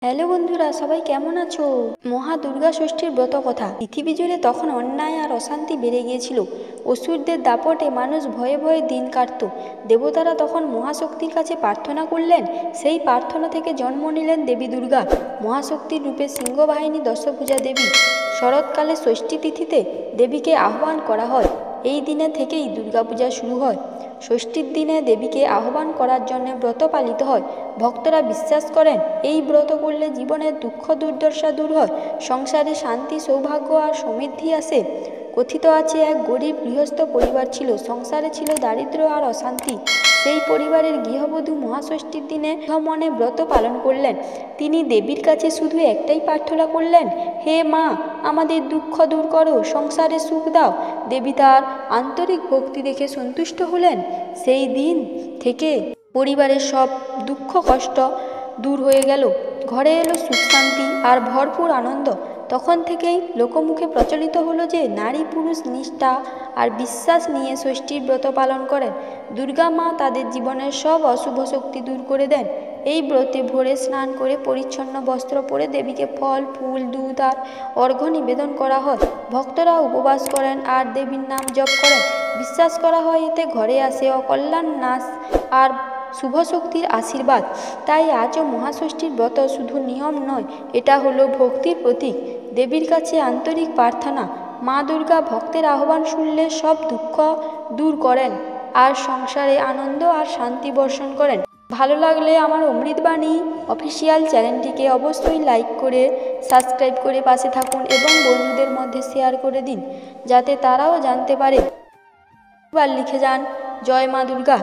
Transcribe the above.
Hello বন্ধুরা, সবাই কেমন আছো? মহা দুর্গা ষষ্ঠীর ব্রত কথা। পৃথিবী জুড়ে তখন অন্যায় আর অশান্তি বেড়ে গিয়েছিল। অসুরদের দাপটে মানুষ ভয়ে ভয়ে দিন কাটত। দেবতারা তখন মহাশক্তির কাছে প্রার্থনা করলেন। সেই প্রার্থনা থেকে জন্ম নিলেন দেবী দুর্গা, মহাশক্তির রূপে সিংহবাহিনী দশভুজা দেবী। শরৎকালে ষষ্ঠী তিথিতে দেবীকে আহ্বান করা হয়। এই দিনে থেকেই দুর্গাপূজা শুরু হয়। ষষ্ঠীর দিনে দেবীকে আহ্বান করার জন্য ব্রত পালিত হয়। ভক্তরা বিশ্বাস করেন এই ব্রত করলে জীবনের দুঃখ দুর্দশা দূর হয়, সংসারে শান্তি, সৌভাগ্য আর সমৃদ্ধি আসে। কথিত আছে, এক গরিব গৃহস্থ পরিবার ছিল। সংসারে ছিল দারিদ্র্য আর অশান্তি। সেই পরিবারের গৃহবধূ মহাষষ্ঠীর দিনে মনে ব্রত পালন করলেন। তিনি দেবীর কাছে শুধু একটাই প্রার্থনা করলেন, হে মা, আমাদের দুঃখ দূর করো, সংসারে সুখ দাও। দেবী তার আন্তরিক ভক্তি দেখে সন্তুষ্ট হলেন। সেই দিন থেকে পরিবারের সব দুঃখ কষ্ট দূর হয়ে গেল। ঘরে এলো সুখ, শান্তি আর ভরপুর আনন্দ। তখন থেকেই লোকমুখে প্রচলিত হলো যে নারী পুরুষ নিষ্ঠা আর বিশ্বাস নিয়ে ষষ্ঠীর ব্রত পালন করেন। দুর্গা মা তাদের জীবনের সব অশুভ শক্তি দূর করে দেন। এই ব্রতে ভোরে স্নান করে পরিচ্ছন্ন বস্ত্র পরে দেবীকে ফল, ফুল, দুধ আর অর্ঘ্য নিবেদন করা হয়। ভক্তরা উপবাস করেন আর দেবীর নাম জপ করেন। বিশ্বাস করা হয় এতে ঘরে আসে অকল্যাণ নাশ আর শুভ শক্তির আশীর্বাদ। তাই আজও মহাষষ্ঠীর ব্রত শুধু নিয়ম নয়, এটা হলো ভক্তির প্রতীক, দেবীর কাছে আন্তরিক প্রার্থনা। মা দুর্গা ভক্তের আহ্বান শুনলে সব দুঃখ দূর করেন আর সংসারে আনন্দ আর শান্তি বর্ষণ করেন। ভালো লাগলে আমার অমৃতবাণী অফিসিয়াল চ্যানেলটিকে অবশ্যই লাইক করে সাবস্ক্রাইব করে পাশে থাকুন এবং বন্ধুদের মধ্যে শেয়ার করে দিন, যাতে তারাও জানতে পারে। এবার লিখে যান, জয় মা দুর্গা।